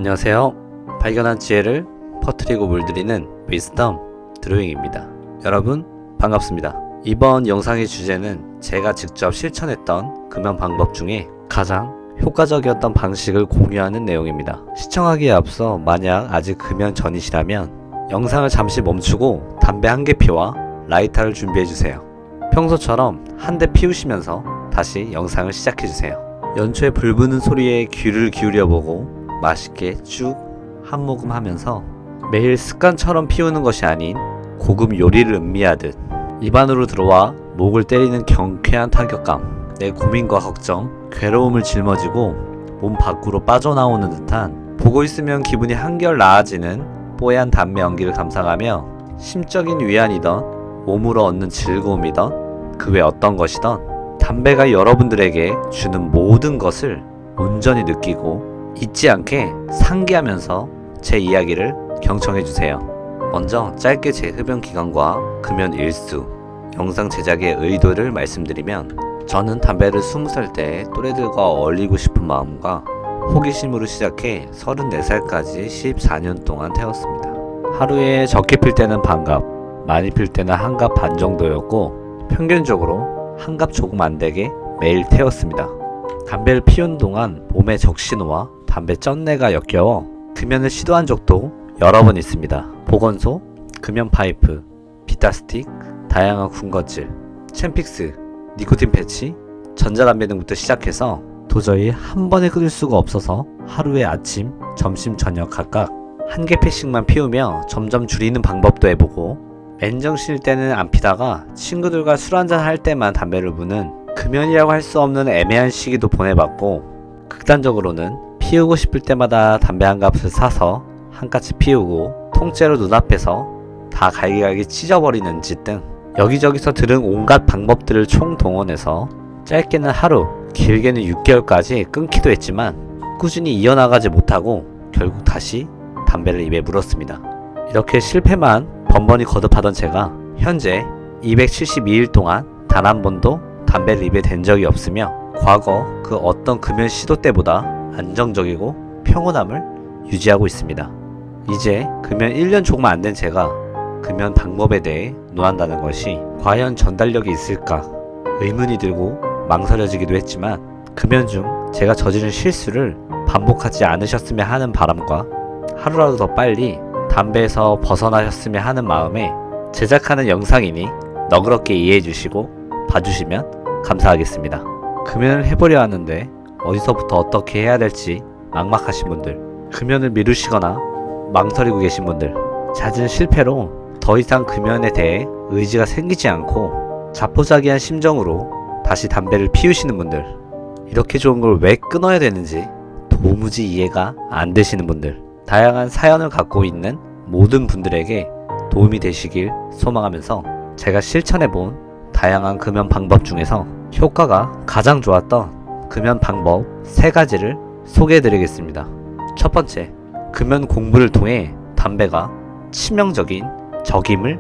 안녕하세요. 발견한 지혜를 퍼뜨리고 물들이는 위즈덤 드로잉입니다. 여러분 반갑습니다. 이번 영상의 주제는 제가 직접 실천했던 금연 방법 중에 가장 효과적이었던 방식을 공유하는 내용입니다. 시청하기에 앞서 만약 아직 금연 전이시라면 영상을 잠시 멈추고 담배 한 개 피와 라이터를 준비해주세요. 평소처럼 한 대 피우시면서 다시 영상을 시작해주세요. 연초에 불 부는 소리에 귀를 기울여보고 맛있게 쭉 한 모금 하면서 매일 습관처럼 피우는 것이 아닌 고급 요리를 음미하듯 입안으로 들어와 목을 때리는 경쾌한 타격감, 내 고민과 걱정, 괴로움을 짊어지고 몸 밖으로 빠져나오는 듯한 보고 있으면 기분이 한결 나아지는 뽀얀 담배 연기를 감상하며 심적인 위안이던 몸으로 얻는 즐거움이던 그 외 어떤 것이던 담배가 여러분들에게 주는 모든 것을 온전히 느끼고 잊지 않게 상기하면서 제 이야기를 경청해주세요. 먼저 짧게 제 흡연 기간과 금연 일수, 영상 제작의 의도를 말씀드리면 저는 담배를 20살 때 또래들과 어울리고 싶은 마음과 호기심으로 시작해 34살까지 14년 동안 태웠습니다. 하루에 적게 필 때는 반갑, 많이 필 때는 한 갑 반 정도였고 평균적으로 한 갑 조금 안 되게 매일 태웠습니다. 담배를 피운 동안 몸에 적신호와 담배 쩐내가 역겨워 금연을 시도한 적도 여러 번 있습니다. 보건소, 금연 파이프, 비타스틱, 다양한 군것질, 챔픽스, 니코틴 패치, 전자담배 등부터 시작해서 도저히 한 번에 끊을 수가 없어서 하루에 아침, 점심, 저녁 각각 한 개 팩씩만 피우며 점점 줄이는 방법도 해보고 맨정신일 때는 안 피다가 친구들과 술 한잔 할 때만 담배를 부는 금연이라고 할 수 없는 애매한 시기도 보내봤고 극단적으로는 피우고 싶을 때마다 담배 한 갑을 사서 한 까치 피우고 통째로 눈앞에서 다 갈기갈기 찢어버리는 짓 등 여기저기서 들은 온갖 방법들을 총동원해서 짧게는 하루, 길게는 6개월까지 끊기도 했지만 꾸준히 이어나가지 못하고 결국 다시 담배를 입에 물었습니다. 이렇게 실패만 번번이 거듭하던 제가 현재 272일 동안 단 한 번도 담배를 입에 댄 적이 없으며 과거 그 어떤 금연 시도 때보다 안정적이고 평온함을 유지하고 있습니다. 이제 금연 1년 조금 안 된 제가 금연 방법에 대해 논한다는 것이 과연 전달력이 있을까 의문이 들고 망설여지기도 했지만 금연 중 제가 저지른 실수를 반복하지 않으셨으면 하는 바람과 하루라도 더 빨리 담배에서 벗어나셨으면 하는 마음에 제작하는 영상이니 너그럽게 이해해 주시고 봐주시면 감사하겠습니다. 금연을 해보려 하는데 어디서부터 어떻게 해야 될지 막막하신 분들, 금연을 미루시거나 망설이고 계신 분들, 잦은 실패로 더 이상 금연에 대해 의지가 생기지 않고 자포자기한 심정으로 다시 담배를 피우시는 분들, 이렇게 좋은 걸 왜 끊어야 되는지 도무지 이해가 안 되시는 분들, 다양한 사연을 갖고 있는 모든 분들에게 도움이 되시길 소망하면서 제가 실천해본 다양한 금연 방법 중에서 효과가 가장 좋았던 금연 방법 3가지를 소개해드리겠습니다. 첫 번째, 금연 공부를 통해 담배가 치명적인 적임을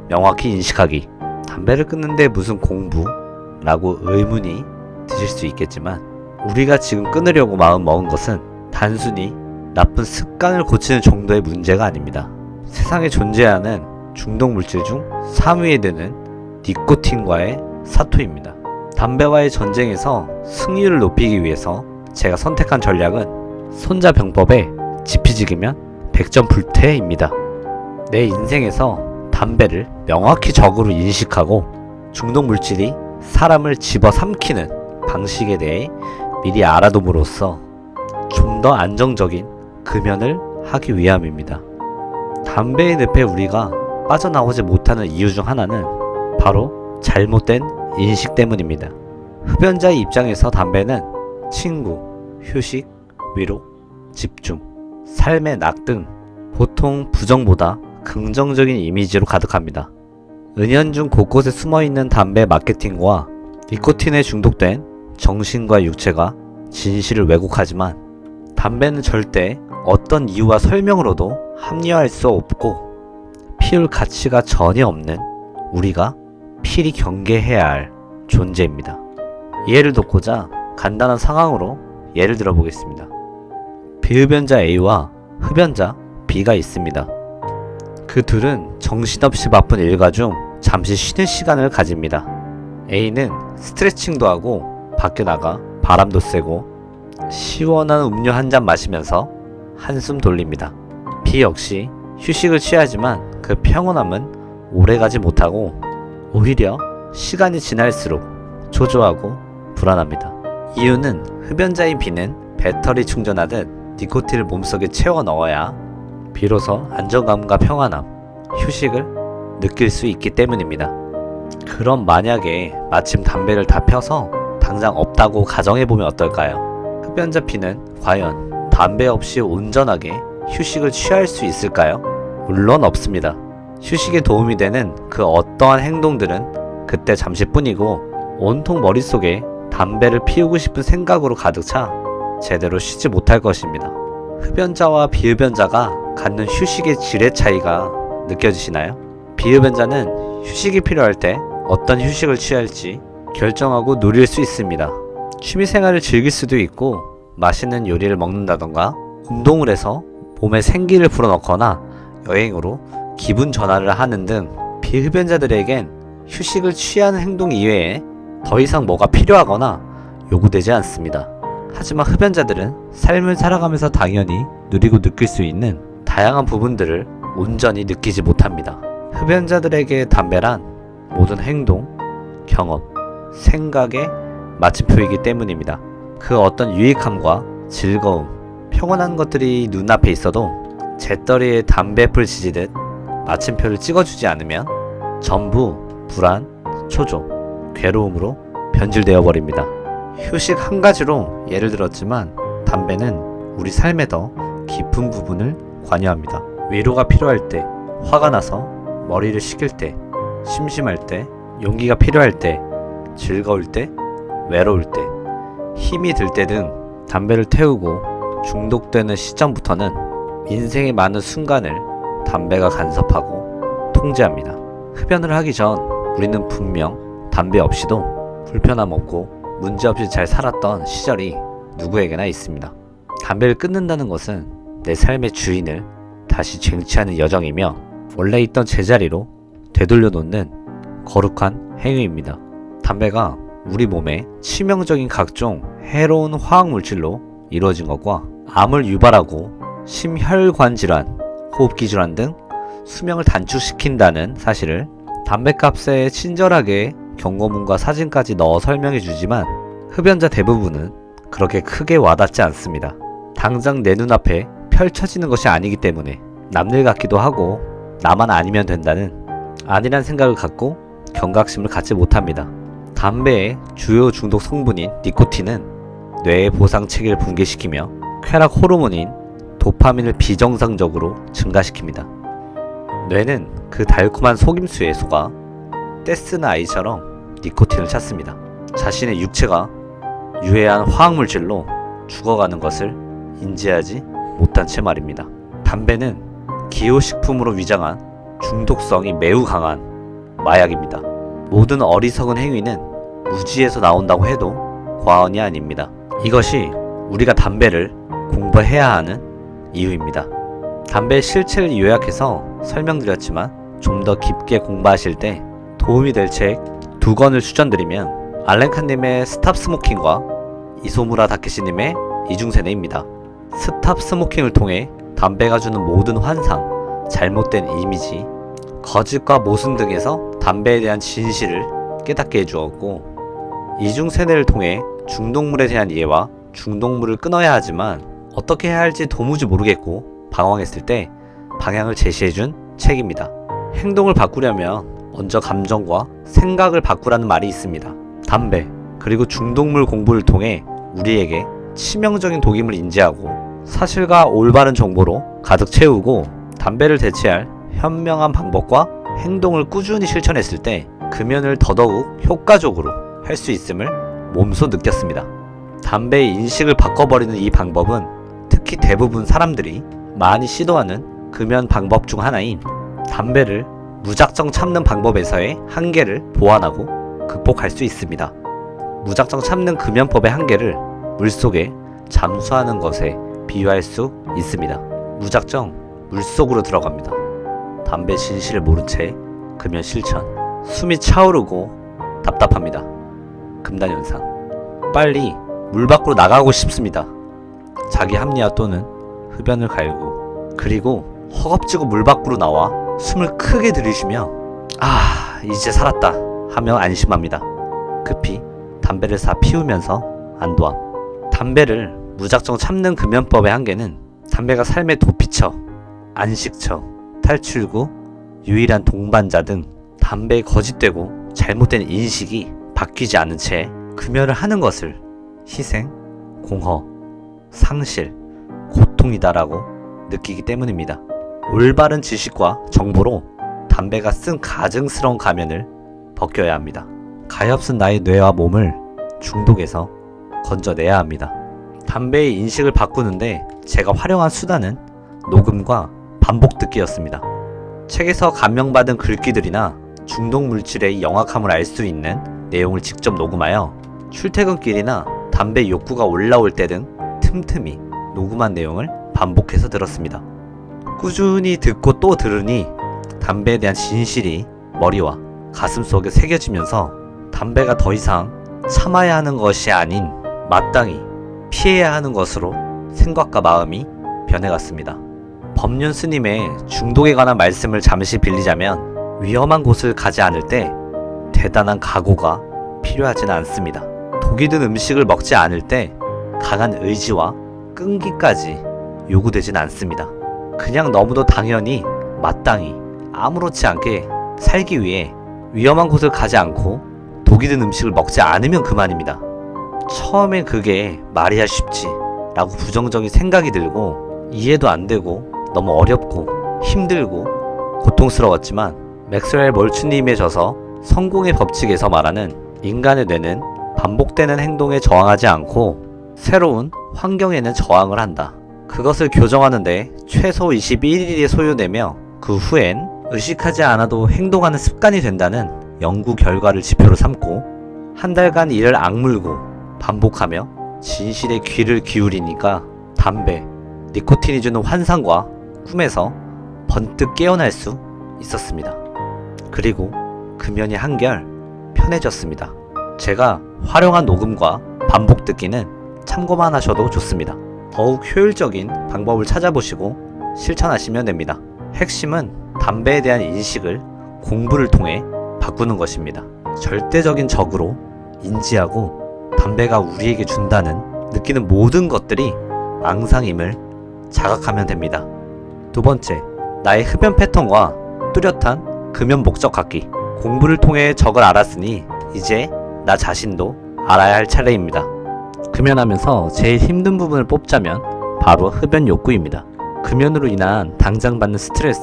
명확히 인식하기. 담배를 끊는데 무슨 공부라고 의문이 드실 수 있겠지만 우리가 지금 끊으려고 마음 먹은 것은 단순히 나쁜 습관을 고치는 정도의 문제가 아닙니다. 세상에 존재하는 중독 물질 중 3위에 드는 니코틴과의 사투입니다. 담배와의 전쟁에서 승률을 높이기 위해서 제가 선택한 전략은 손자병법에 지피지기면 100점 불태입니다. 내 인생에서 담배를 명확히 적으로 인식하고 중독 물질이 사람을 집어삼키는 방식에 대해 미리 알아둠으로써 좀 더 안정적인 금연을 하기 위함입니다. 담배의 늪에 우리가 빠져나오지 못하는 이유 중 하나는 바로 잘못된 인식 때문입니다. 흡연자의 입장에서 담배는 친구, 휴식, 위로, 집중, 삶의 낙 등 보통 부정보다 긍정적인 이미지로 가득합니다. 은연중 곳곳에 숨어있는 담배 마케팅과 니코틴에 중독된 정신과 육체가 진실을 왜곡하지만 담배는 절대 어떤 이유와 설명으로도 합리화할 수 없고 피울 가치가 전혀 없는 우리가 필히 경계해야 할 존재입니다. 이해를 돕고자 간단한 상황으로 예를 들어 보겠습니다. 비흡연자 A와 흡연자 B가 있습니다. 그 둘은 정신없이 바쁜 일과 중 잠시 쉬는 시간을 가집니다. A는 스트레칭도 하고 밖에 나가 바람도 쐬고 시원한 음료 한 잔 마시면서 한숨 돌립니다. B 역시 휴식을 취하지만 그 평온함은 오래가지 못하고 오히려 시간이 지날수록 초조하고 불안합니다. 이유는 흡연자인 B는 배터리 충전하듯 니코틴을 몸속에 채워 넣어야 비로소 안정감과 평안함, 휴식을 느낄 수 있기 때문입니다. 그럼 만약에 마침 담배를 다 펴서 당장 없다고 가정해보면 어떨까요? 흡연자 B는 과연 담배 없이 온전하게 휴식을 취할 수 있을까요? 물론 없습니다. 휴식에 도움이 되는 그 어떠한 행동들은 그때 잠시뿐이고 온통 머릿속에 담배를 피우고 싶은 생각으로 가득 차 제대로 쉬지 못할 것입니다. 흡연자와 비흡연자가 갖는 휴식의 질의 차이가 느껴지시나요? 비흡연자는 휴식이 필요할 때 어떤 휴식을 취할지 결정하고 누릴 수 있습니다. 취미생활을 즐길 수도 있고 맛있는 요리를 먹는다던가 운동을 해서 몸에 생기를 불어넣거나 여행으로 기분 전환을 하는 등 비흡연자들에겐 휴식을 취하는 행동 이외에 더 이상 뭐가 필요하거나 요구되지 않습니다. 하지만 흡연자들은 삶을 살아가면서 당연히 누리고 느낄 수 있는 다양한 부분들을 온전히 느끼지 못합니다. 흡연자들에게 담배란 모든 행동, 경험, 생각의 마침표이기 때문입니다. 그 어떤 유익함과 즐거움, 평온한 것들이 눈앞에 있어도 재떨이에 담배불 지지듯 마침표를 찍어주지 않으면 전부 불안, 초조, 괴로움으로 변질되어 버립니다. 휴식 한 가지로 예를 들었지만 담배는 우리 삶의 더 깊은 부분을 관여합니다. 위로가 필요할 때, 화가 나서 머리를 식힐 때, 심심할 때, 용기가 필요할 때, 즐거울 때, 외로울 때, 힘이 들 때 등 담배를 태우고 중독되는 시점부터는 인생의 많은 순간을 담배가 간섭하고 통제합니다. 흡연을 하기 전 우리는 분명 담배 없이도 불편함 없고 문제없이 잘 살았던 시절이 누구에게나 있습니다. 담배를 끊는다는 것은 내 삶의 주인을 다시 쟁취하는 여정이며 원래 있던 제자리로 되돌려 놓는 거룩한 행위입니다. 담배가 우리 몸에 치명적인 각종 해로운 화학물질로 이루어진 것과 암을 유발하고 심혈관 질환, 호흡기 질환 등 수명을 단축시킨다는 사실을 담배값에 친절하게 경고문과 사진까지 넣어 설명해 주지만 흡연자 대부분은 그렇게 크게 와닿지 않습니다. 당장 내 눈앞에 펼쳐지는 것이 아니기 때문에 남일 같기도 하고 나만 아니면 된다는 아니란 생각을 갖고 경각심을 갖지 못합니다. 담배의 주요 중독 성분인 니코틴은 뇌의 보상 체계를 붕괴시키며 쾌락 호르몬인 도파민을 비정상적으로 증가시킵니다. 뇌는 그 달콤한 속임수에 속아 떼쓰는 아이처럼 니코틴을 찾습니다. 자신의 육체가 유해한 화학물질로 죽어가는 것을 인지하지 못한 채 말입니다. 담배는 기호식품으로 위장한 중독성이 매우 강한 마약입니다. 모든 어리석은 행위는 무지에서 나온다고 해도 과언이 아닙니다. 이것이 우리가 담배를 공부해야 하는 이유입니다. 담배의 실체를 요약해서 설명드렸지만 좀 더 깊게 공부하실 때 도움이 될 책 2권을 추천드리면 알렌카님의 스탑 스모킹과 이소무라 다케시님의 이중세뇌입니다. 스탑 스모킹을 통해 담배가 주는 모든 환상, 잘못된 이미지, 거짓과 모순 등에서 담배에 대한 진실을 깨닫게 해주었고, 이중세뇌를 통해 중독물에 대한 이해와 중독물을 끊어야 하지만 어떻게 해야 할지 도무지 모르겠고 방황했을 때 방향을 제시해준 책입니다. 행동을 바꾸려면 먼저 감정과 생각을 바꾸라는 말이 있습니다. 담배 그리고 중독물 공부를 통해 우리에게 치명적인 독임을 인지하고 사실과 올바른 정보로 가득 채우고 담배를 대체할 현명한 방법과 행동을 꾸준히 실천했을 때 금연을 더더욱 효과적으로 할 수 있음을 몸소 느꼈습니다. 담배의 인식을 바꿔버리는 이 방법은 특히 대부분 사람들이 많이 시도하는 금연 방법 중 하나인 담배를 무작정 참는 방법에서의 한계를 보완하고 극복할 수 있습니다. 무작정 참는 금연법의 한계를 물속에 잠수하는 것에 비유할 수 있습니다. 무작정 물속으로 들어갑니다. 담배 진실을 모른 채 금연 실천. 숨이 차오르고 답답합니다. 금단현상. 빨리 물 밖으로 나가고 싶습니다. 자기 합리화 또는 흡연을 갈고, 그리고 허겁지겁 물 밖으로 나와 숨을 크게 들이쉬며 이제 살았다 하며 안심합니다. 급히 담배를 사 피우면서 안도함. 담배를 무작정 참는 금연법의 한계는 담배가 삶의 도피처, 안식처, 탈출구, 유일한 동반자 등 담배에 거짓되고 잘못된 인식이 바뀌지 않은 채 금연을 하는 것을 희생, 공허, 상실, 고통이다라고 느끼기 때문입니다. 올바른 지식과 정보로 담배가 쓴 가증스러운 가면을 벗겨야 합니다. 가엾은 나의 뇌와 몸을 중독에서 건져내야 합니다. 담배의 인식을 바꾸는데 제가 활용한 수단은 녹음과 반복 듣기였습니다. 책에서 감명받은 글귀들이나 중독 물질의 영악함을 알 수 있는 내용을 직접 녹음하여 출퇴근길이나 담배 욕구가 올라올 때 등 틈틈이 녹음한 내용을 반복해서 들었습니다. 꾸준히 듣고 또 들으니 담배에 대한 진실이 머리와 가슴속에 새겨지면서 담배가 더 이상 참아야 하는 것이 아닌 마땅히 피해야 하는 것으로 생각과 마음이 변해갔습니다. 법륜 스님의 중독에 관한 말씀을 잠시 빌리자면 위험한 곳을 가지 않을 때 대단한 각오가 필요하지는 않습니다. 독이 든 음식을 먹지 않을 때 강한 의지와 끈기까지 요구되진 않습니다. 그냥 너무도 당연히 마땅히 아무렇지 않게 살기 위해 위험한 곳을 가지 않고 독이 든 음식을 먹지 않으면 그만입니다. 처음엔 그게 말이야 쉽지 라고 부정적인 생각이 들고 이해도 안 되고 너무 어렵고 힘들고 고통스러웠지만 맥스웰 멀추님에 져서 성공의 법칙에서 말하는 인간의 뇌는 반복되는 행동에 저항하지 않고 새로운 환경에는 저항을 한다. 그것을 교정하는데 최소 21일이 소요되며 그 후엔 의식하지 않아도 행동하는 습관이 된다는 연구 결과를 지표로 삼고 한 달간 이를 악물고 반복하며 진실에 귀를 기울이니까 담배, 니코틴이 주는 환상과 꿈에서 번뜩 깨어날 수 있었습니다. 그리고 금연이 한결 편해졌습니다. 제가 활용한 녹음과 반복 듣기는 참고만 하셔도 좋습니다. 더욱 효율적인 방법을 찾아보시고 실천하시면 됩니다. 핵심은 담배에 대한 인식을 공부를 통해 바꾸는 것입니다. 절대적인 적으로 인지하고 담배가 우리에게 준다는 느끼는 모든 것들이 앙상임을 자각하면 됩니다. 두 번째, 나의 흡연 패턴과 뚜렷한 금연 목적 갖기. 공부를 통해 적을 알았으니 이제 나 자신도 알아야 할 차례입니다. 금연하면서 제일 힘든 부분을 뽑자면 바로 흡연 욕구입니다. 금연으로 인한 당장 받는 스트레스,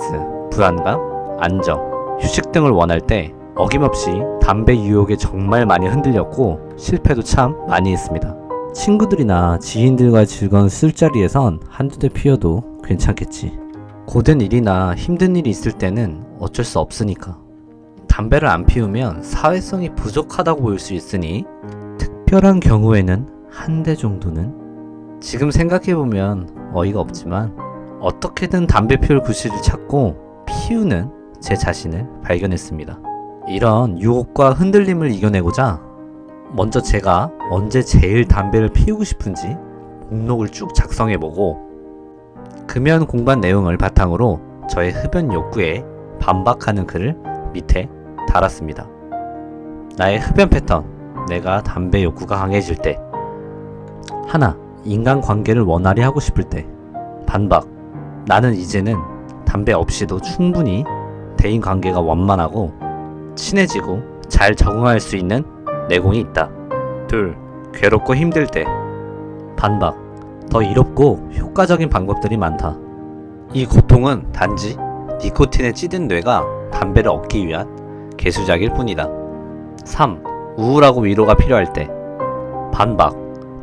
불안감, 안정, 휴식 등을 원할 때 어김없이 담배 유혹에 정말 많이 흔들렸고 실패도 참 많이 했습니다. 친구들이나 지인들과 즐거운 술자리에선 한두 대 피워도 괜찮겠지. 고된 일이나 힘든 일이 있을 때는 어쩔 수 없으니까. 담배를 안 피우면 사회성이 부족하다고 보일 수 있으니 특별한 경우에는 한 대 정도는. 지금 생각해보면 어이가 없지만 어떻게든 담배 피울 구실을 찾고 피우는 제 자신을 발견했습니다. 이런 유혹과 흔들림을 이겨내고자 먼저 제가 언제 제일 담배를 피우고 싶은지 목록을 쭉 작성해보고 금연 공부한 내용을 바탕으로 저의 흡연 욕구에 반박하는 글을 밑에 달았습니다. 나의 흡연 패턴, 내가 담배 욕구가 강해질 때. 하나, 인간관계를 원활히 하고 싶을 때. 반박, 나는 이제는 담배 없이도 충분히 대인관계가 원만하고 친해지고 잘 적응할 수 있는 내공이 있다. 둘, 괴롭고 힘들 때. 반박, 더 이롭고 효과적인 방법들이 많다. 이 고통은 단지 니코틴에 찌든 뇌가 담배를 얻기 위한 개수작일 뿐이다. 3. 우울하고 위로가 필요할 때. 반박,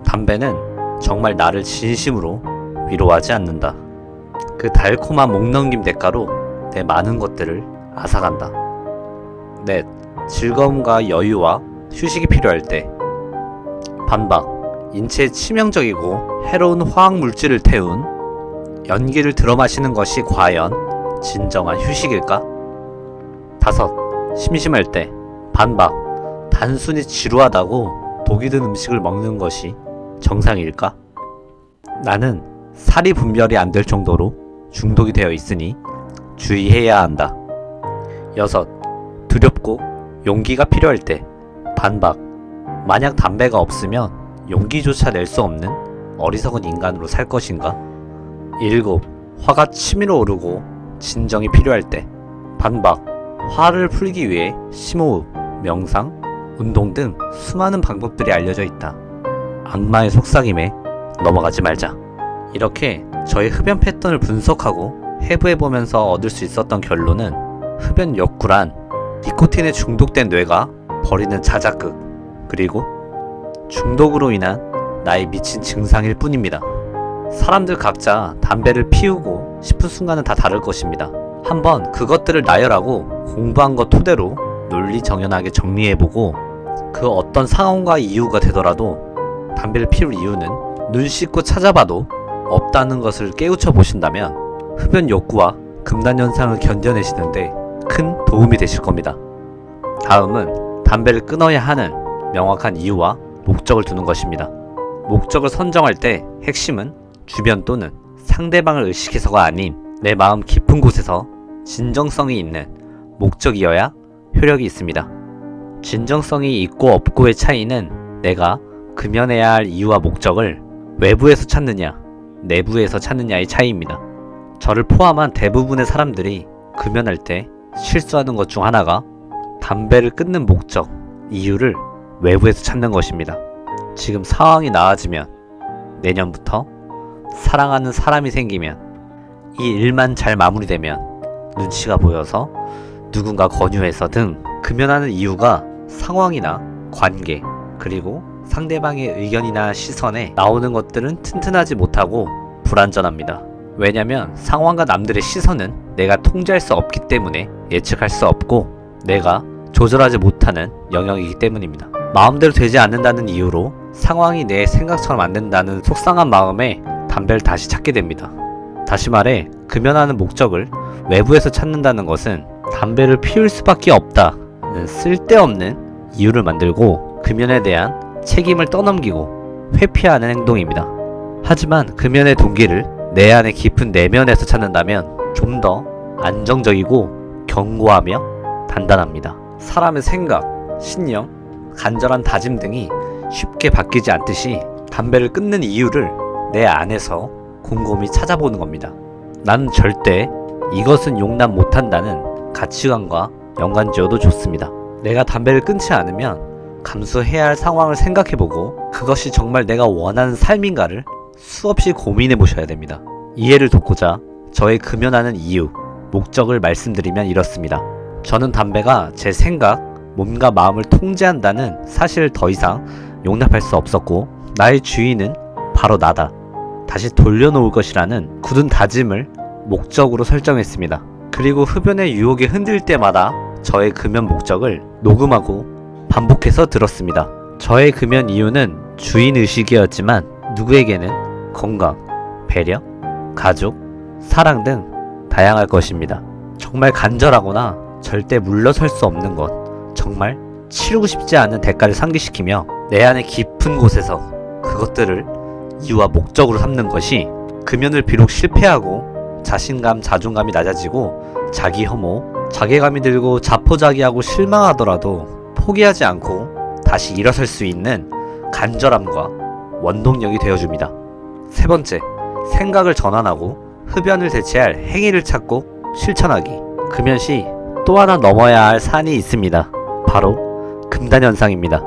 담배는 정말 나를 진심으로 위로하지 않는다. 그 달콤한 목넘김 대가로 내 많은 것들을 앗아간다. 넷. 즐거움과 여유와 휴식이 필요할 때. 반박, 인체에 치명적이고 해로운 화학 물질을 태운 연기를 들어 마시는 것이 과연 진정한 휴식일까? 5. 심심할 때 반박. 단순히 지루하다고 독이 든 음식을 먹는 것이 정상일까? 나는 살이 분별이 안 될 정도로 중독이 되어 있으니 주의해야 한다. 6. 두렵고 용기가 필요할 때 반박. 만약 담배가 없으면 용기조차 낼 수 없는 어리석은 인간으로 살 것인가? 7. 화가 치밀어 오르고 진정이 필요할 때 반박. 화를 풀기 위해 심호흡, 명상, 운동 등 수많은 방법들이 알려져 있다. 악마의 속삭임에 넘어가지 말자. 이렇게 저의 흡연 패턴을 분석하고 해부해보면서 얻을 수 있었던 결론은 흡연 욕구란 니코틴에 중독된 뇌가 벌이는 자작극, 그리고 중독으로 인한 나의 미친 증상일 뿐입니다. 사람들 각자 담배를 피우고 싶은 순간은 다 다를 것입니다. 한번 그것들을 나열하고 공부한 것 토대로 논리정연하게 정리해보고 그 어떤 상황과 이유가 되더라도 담배를 피울 이유는 눈 씻고 찾아봐도 없다는 것을 깨우쳐 보신다면 흡연 욕구와 금단 현상을 견뎌내시는데 큰 도움이 되실 겁니다. 다음은 담배를 끊어야 하는 명확한 이유와 목적을 두는 것입니다. 목적을 선정할 때 핵심은 주변 또는 상대방을 의식해서가 아닌 내 마음 깊은 곳에서 진정성이 있는 목적이어야 효력이 있습니다. 진정성이 있고 없고의 차이는 내가 금연해야 할 이유와 목적을 외부에서 찾느냐, 내부에서 찾느냐의 차이입니다. 저를 포함한 대부분의 사람들이 금연할 때 실수하는 것 중 하나가 담배를 끊는 목적, 이유를 외부에서 찾는 것입니다. 지금 상황이 나아지면, 내년부터 사랑하는 사람이 생기면, 이 일만 잘 마무리되면, 눈치가 보여서 누군가 권유해서 등 금연하는 이유가 상황이나 관계, 그리고 상대방의 의견이나 시선에 나오는 것들은 튼튼하지 못하고 불완전합니다. 왜냐면 상황과 남들의 시선은 내가 통제할 수 없기 때문에 예측할 수 없고 내가 조절하지 못하는 영역이기 때문입니다. 마음대로 되지 않는다는 이유로 상황이 내 생각처럼 안 된다는 속상한 마음에 담배를 다시 찾게 됩니다. 다시 말해 금연하는 목적을 외부에서 찾는다는 것은 담배를 피울 수밖에 없다는 쓸데없는 이유를 만들고 금연에 대한 책임을 떠넘기고 회피하는 행동입니다. 하지만 금연의 동기를 내 안의 깊은 내면에서 찾는다면 좀 더 안정적이고 견고하며 단단합니다. 사람의 생각, 신념, 간절한 다짐 등이 쉽게 바뀌지 않듯이 담배를 끊는 이유를 내 안에서 곰곰이 찾아보는 겁니다. 나는 절대 이것은 용납 못한다는 가치관과 연관지어도 좋습니다. 내가 담배를 끊지 않으면 감수해야 할 상황을 생각해보고 그것이 정말 내가 원하는 삶인가를 수없이 고민해 보셔야 됩니다. 이해를 돕고자 저의 금연하는 이유, 목적을 말씀드리면 이렇습니다. 저는 담배가 제 생각, 몸과 마음을 통제한다는 사실을 더 이상 용납할 수 없었고 나의 주인은 바로 나다. 다시 돌려놓을 것이라는 굳은 다짐을 목적으로 설정했습니다. 그리고 흡연의 유혹에 흔들 때마다 저의 금연 목적을 녹음하고 반복해서 들었습니다. 저의 금연 이유는 주인의식이었지만 누구에게는 건강, 배려, 가족, 사랑 등 다양할 것입니다. 정말 간절하거나 절대 물러설 수 없는 것, 정말 치르고 싶지 않은 대가를 상기시키며 내 안의 깊은 곳에서 그것들을 이유와 목적으로 삼는 것이 금연을 비록 실패하고 자신감, 자존감이 낮아지고 자기 혐오, 자괴감이 들고 자포자기하고 실망하더라도 포기하지 않고 다시 일어설 수 있는 간절함과 원동력이 되어줍니다. 세 번째, 생각을 전환하고 흡연을 대체할 행위를 찾고 실천하기. 금연 시 또 하나 넘어야 할 산이 있습니다. 바로 금단현상입니다.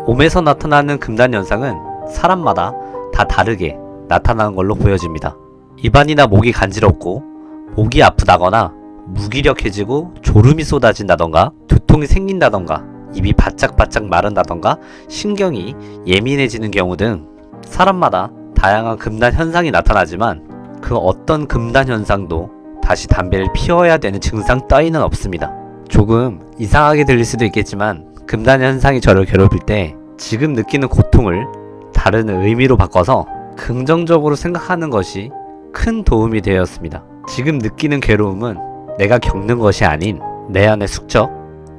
몸에서 나타나는 금단현상은 사람마다 다 다르게 나타나는 걸로 보여집니다. 입안이나 목이 간지럽고 목이 아프다거나 무기력해지고 졸음이 쏟아진다던가 두통이 생긴다던가 입이 바짝바짝 마른다던가 신경이 예민해지는 경우 등 사람마다 다양한 금단 현상이 나타나지만 그 어떤 금단 현상도 다시 담배를 피워야 되는 증상 따위는 없습니다. 조금 이상하게 들릴 수도 있겠지만 금단 현상이 저를 괴롭힐 때 지금 느끼는 고통을 다른 의미로 바꿔서 긍정적으로 생각하는 것이 큰 도움이 되었습니다. 지금 느끼는 괴로움은 내가 겪는 것이 아닌 내 안의 숙적,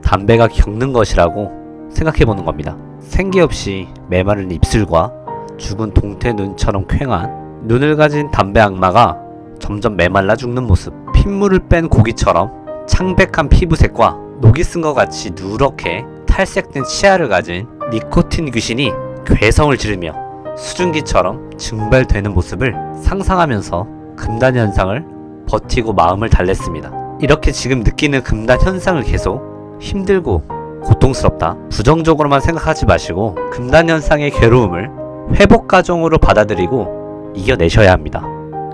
담배가 겪는 것이라고 생각해보는 겁니다. 생기 없이 메마른 입술과 죽은 동태 눈처럼 퀭한 눈을 가진 담배 악마가 점점 메말라 죽는 모습, 핏물을 뺀 고기처럼 창백한 피부색과 녹이 쓴 것 같이 누렇게 탈색된 치아를 가진 니코틴 귀신이 괴성을 지르며 수증기처럼 증발되는 모습을 상상하면서 금단 현상을 버티고 마음을 달랬습니다. 이렇게 지금 느끼는 금단 현상을 계속 힘들고 고통스럽다, 부정적으로만 생각하지 마시고 금단 현상의 괴로움을 회복 과정으로 받아들이고 이겨내셔야 합니다.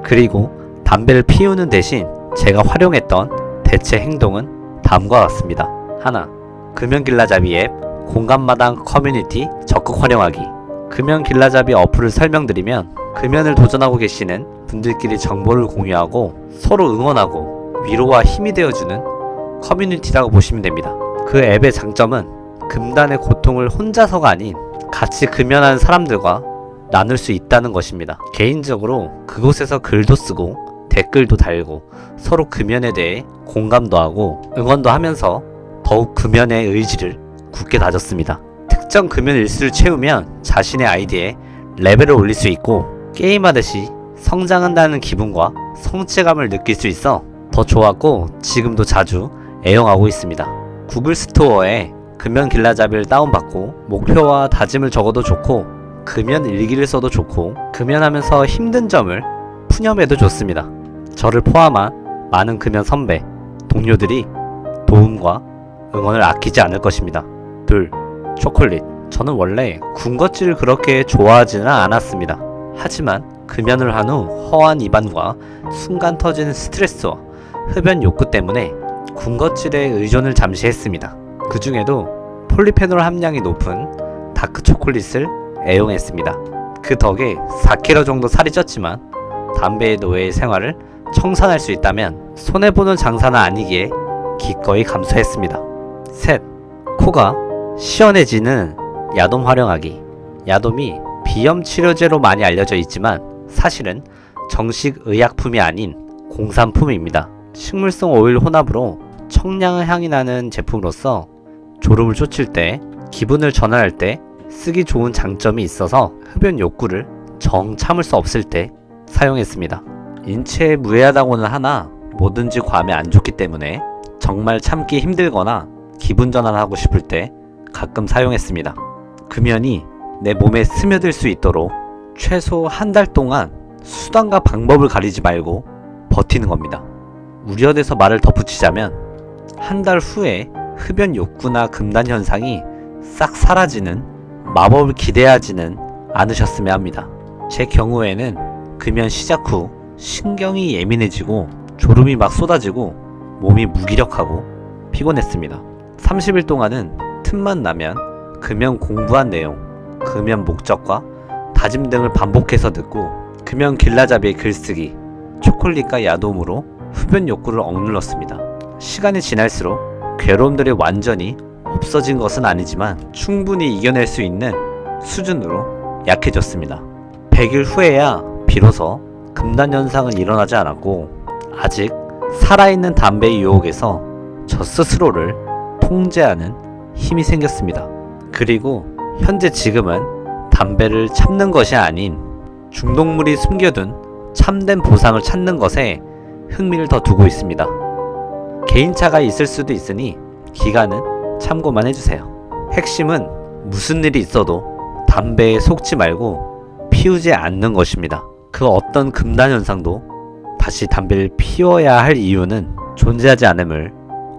그리고 담배를 피우는 대신 제가 활용했던 대체 행동은 다음과 같습니다. 하나, 금연길라잡이 앱 공감마당 커뮤니티 적극 활용하기. 금연길라잡이 어플을 설명드리면 금연을 도전하고 계시는 분들끼리 정보를 공유하고 서로 응원하고 위로와 힘이 되어주는 커뮤니티라고 보시면 됩니다. 그 앱의 장점은 금단의 고통을 혼자서가 아닌 같이 금연하는 사람들과 나눌 수 있다는 것입니다. 개인적으로 그곳에서 글도 쓰고 댓글도 달고 서로 금연에 대해 공감도 하고 응원도 하면서 더욱 금연의 의지를 굳게 다졌습니다. 특정 금연 일수를 채우면 자신의 아이디에 레벨을 올릴 수 있고 게임하듯이 성장한다는 기분과 성취감을 느낄 수 있어 더 좋았고 지금도 자주 애용하고 있습니다. 구글 스토어에 금연 길라잡이를 다운받고 목표와 다짐을 적어도 좋고 금연 일기를 써도 좋고 금연하면서 힘든 점을 푸념해도 좋습니다. 저를 포함한 많은 금연 선배, 동료들이 도움과 응원을 아끼지 않을 것입니다. 둘, 초콜릿. 저는 원래 군것질을 그렇게 좋아하지는 않았습니다. 하지만 금연을 한 후 허한 입안과 순간 터지는 스트레스와 흡연 욕구 때문에 군것질에 의존을 잠시 했습니다. 그 중에도 폴리페놀 함량이 높은 다크 초콜릿을 애용했습니다. 그 덕에 4kg 정도 살이 쪘지만 담배의 노예의 생활을 청산할 수 있다면 손해보는 장사는 아니기에 기꺼이 감수했습니다. 셋, 코가 시원해지는 야돔 활용하기. 야돔이 비염 치료제로 많이 알려져 있지만 사실은 정식 의약품이 아닌 공산품입니다. 식물성 오일 혼합으로 청량한 향이 나는 제품으로서 졸음을 쫓을 때, 기분을 전환할 때 쓰기 좋은 장점이 있어서 흡연 욕구를 정 참을 수 없을 때 사용했습니다. 인체에 무해하다고는 하나 뭐든지 과하면 안 좋기 때문에 정말 참기 힘들거나 기분 전환하고 싶을 때 가끔 사용했습니다. 금연이 내 몸에 스며들 수 있도록 최소 한 달 동안 수단과 방법을 가리지 말고 버티는 겁니다. 우려돼서 말을 덧붙이자면 한 달 후에 흡연 욕구나 금단 현상이 싹 사라지는 마법을 기대하지는 않으셨으면 합니다. 제 경우에는 금연 시작 후 신경이 예민해지고 졸음이 막 쏟아지고 몸이 무기력하고 피곤했습니다. 30일 동안은 틈만 나면 금연 공부한 내용, 금연 목적과 다짐 등을 반복해서 듣고 금연 길라잡이의 글쓰기, 초콜릿과 야돔으로 흡연 욕구를 억눌렀습니다. 시간이 지날수록 괴로움들이 완전히 없어진 것은 아니지만 충분히 이겨낼 수 있는 수준으로 약해졌습니다. 100일 후에야 비로소 금단 현상은 일어나지 않았고 아직 살아있는 담배의 유혹에서 저 스스로를 통제하는 힘이 생겼습니다. 그리고 현재 지금은 담배를 참는 것이 아닌 중독물이 숨겨둔 참된 보상을 찾는 것에 흥미를 더 두고 있습니다. 개인차가 있을 수도 있으니 기간은 참고만 해주세요. 핵심은 무슨 일이 있어도 담배에 속지 말고 피우지 않는 것입니다. 그 어떤 금단 현상도 다시 담배를 피워야 할 이유는 존재하지 않음을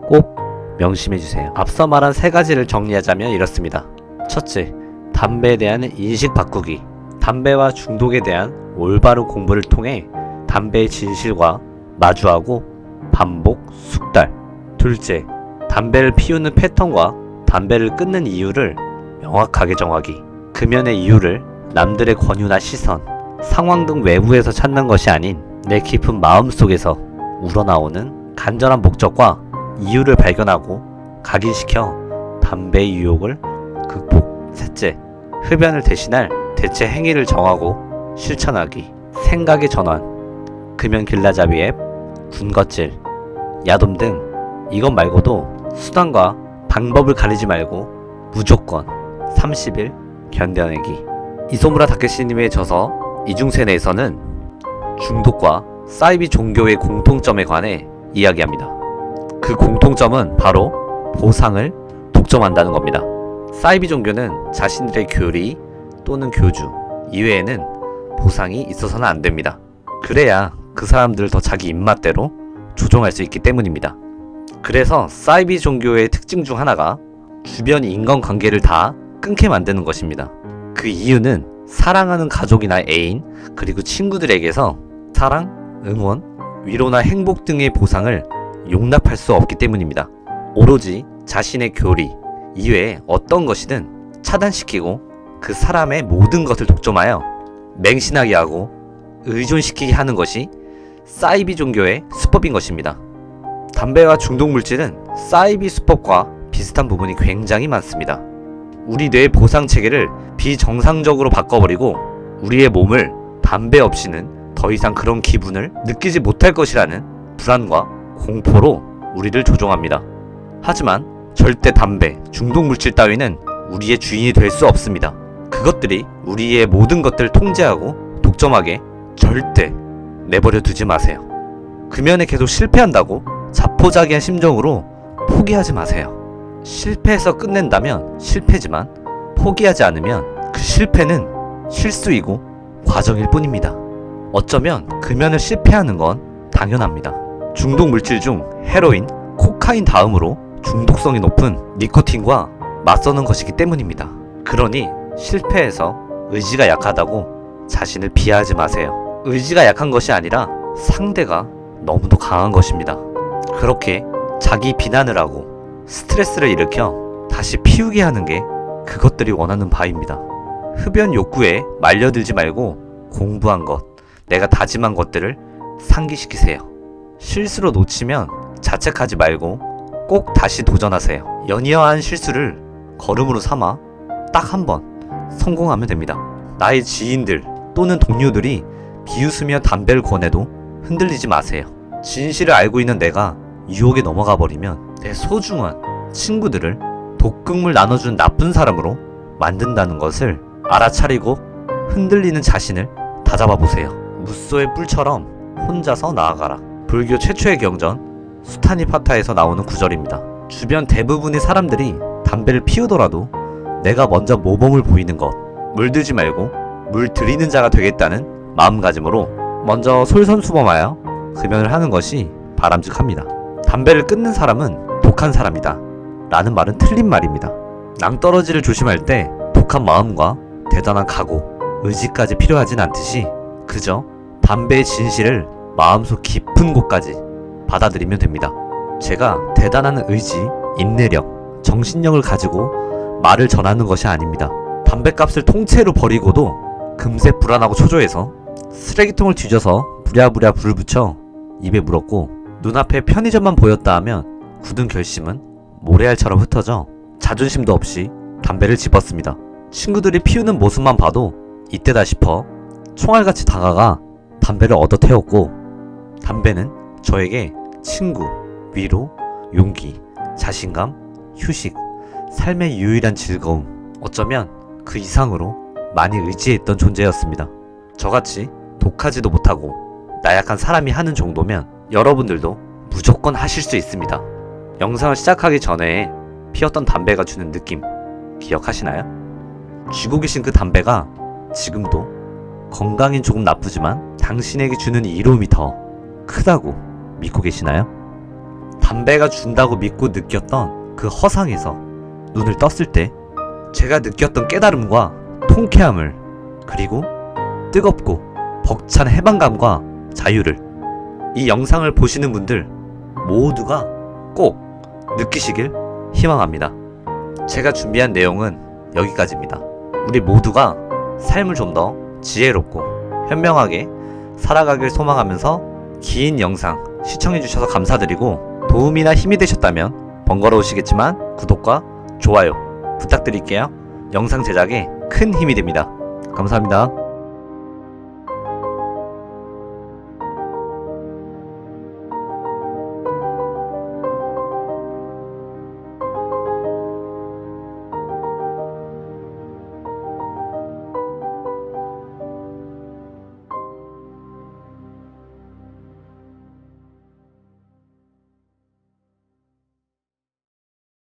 꼭 명심해주세요. 앞서 말한 세 가지를 정리하자면 이렇습니다. 첫째, 담배에 대한 인식 바꾸기. 담배와 중독에 대한 올바른 공부를 통해 담배의 진실과 마주하고 반복 숙달. 둘째, 담배를 피우는 패턴과 담배를 끊는 이유를 명확하게 정하기. 금연의 이유를 남들의 권유나 시선, 상황 등 외부에서 찾는 것이 아닌 내 깊은 마음속에서 우러나오는 간절한 목적과 이유를 발견하고 각인시켜 담배의 유혹을 극복. 셋째, 흡연을 대신할 대체 행위를 정하고 실천하기, 생각의 전환, 금연 길라잡이 앱, 군것질, 야돔 등 이것 말고도 수단과 방법을 가리지 말고 무조건 30일 견뎌내기. 이소무라 다케시님의 저서 이중세 내에서는 중독과 사이비 종교의 공통점에 관해 이야기합니다. 그 공통점은 바로 보상을 독점한다는 겁니다. 사이비 종교는 자신들의 교리 또는 교주 이외에는 보상이 있어서는 안 됩니다. 그래야 그 사람들을 더 자기 입맛대로 조종할 수 있기 때문입니다. 그래서 사이비 종교의 특징 중 하나가 주변 인간관계를 다 끊게 만드는 것입니다. 그 이유는 사랑하는 가족이나 애인 그리고 친구들에게서 사랑, 응원, 위로나 행복 등의 보상을 용납할 수 없기 때문입니다. 오로지 자신의 교리 이외에 어떤 것이든 차단시키고 그 사람의 모든 것을 독점하여 맹신하게 하고 의존시키게 하는 것이 사이비 종교의 수법인 것입니다. 담배와 중독물질은 사이비 수법과 비슷한 부분이 굉장히 많습니다. 우리 뇌의 보상 체계를 비정상적으로 바꿔버리고 우리의 몸을 담배 없이는 더 이상 그런 기분을 느끼지 못할 것이라는 불안과 공포로 우리를 조종합니다. 하지만 절대 담배, 중독물질 따위는 우리의 주인이 될 수 없습니다. 그것들이 우리의 모든 것들을 통제하고 독점하게 절대 내버려 두지 마세요. 금연에 계속 실패한다고 자포자기한 심정으로 포기하지 마세요. 실패해서 끝낸다면 실패지만 포기하지 않으면 그 실패는 실수이고 과정일 뿐입니다. 어쩌면 금연을 실패하는 건 당연합니다. 중독 물질 중 헤로인, 코카인 다음으로 중독성이 높은 니코틴과 맞서는 것이기 때문입니다. 그러니 실패해서 의지가 약하다고 자신을 비하하지 마세요. 의지가 약한 것이 아니라 상대가 너무도 강한 것입니다. 그렇게 자기 비난을 하고 스트레스를 일으켜 다시 피우게 하는 게 그것들이 원하는 바입니다. 흡연 욕구에 말려들지 말고 공부한 것, 내가 다짐한 것들을 상기시키세요. 실수로 놓치면 자책하지 말고 꼭 다시 도전하세요. 연이어한 실수를 걸음으로 삼아 딱 한 번 성공하면 됩니다. 나의 지인들 또는 동료들이 비웃으며 담배를 권해도 흔들리지 마세요. 진실을 알고 있는 내가 유혹에 넘어가 버리면 내 소중한 친구들을 독극물 나눠준 나쁜 사람으로 만든다는 것을 알아차리고 흔들리는 자신을 다잡아 보세요. 무쏘의 뿔처럼 혼자서 나아가라. 불교 최초의 경전 수타니파타에서 나오는 구절입니다. 주변 대부분의 사람들이 담배를 피우더라도 내가 먼저 모범을 보이는 것, 물들지 말고 물 들이는 자가 되겠다는 마음가짐으로 먼저 솔선수범하여 금연을 하는 것이 바람직합니다. 담배를 끊는 사람은 독한 사람이다 라는 말은 틀린 말입니다. 낭떠러지를 조심할 때 독한 마음과 대단한 각오, 의지까지 필요하진 않듯이 그저 담배의 진실을 마음속 깊은 곳까지 받아들이면 됩니다. 제가 대단한 의지, 인내력, 정신력을 가지고 말을 전하는 것이 아닙니다. 담배값을 통째로 버리고도 금세 불안하고 초조해서 쓰레기통을 뒤져서 부랴부랴 불을 붙여 입에 물었고 눈앞에 편의점만 보였다 하면 굳은 결심은 모래알처럼 흩어져 자존심도 없이 담배를 집었습니다. 친구들이 피우는 모습만 봐도 이때다 싶어 총알같이 다가가 담배를 얻어 태웠고 담배는 저에게 친구, 위로, 용기, 자신감, 휴식, 삶의 유일한 즐거움, 어쩌면 그 이상으로 많이 의지했던 존재였습니다. 저같이 독하지도 못하고 나약한 사람이 하는 정도면 여러분들도 무조건 하실 수 있습니다. 영상을 시작하기 전에 피웠던 담배가 주는 느낌 기억하시나요? 쥐고 계신 그 담배가 지금도 건강엔 조금 나쁘지만 당신에게 주는 이로움이 더 크다고 믿고 계시나요? 담배가 준다고 믿고 느꼈던 그 허상에서 눈을 떴을 때 제가 느꼈던 깨달음과 통쾌함을 그리고 뜨겁고 벅찬 해방감과 자유를 이 영상을 보시는 분들 모두가 꼭 느끼시길 희망합니다. 제가 준비한 내용은 여기까지입니다. 우리 모두가 삶을 좀 더 지혜롭고 현명하게 살아가길 소망하면서 긴 영상 시청해주셔서 감사드리고 도움이나 힘이 되셨다면 번거로우시겠지만 구독과 좋아요 부탁드릴게요. 영상 제작에 큰 힘이 됩니다. 감사합니다.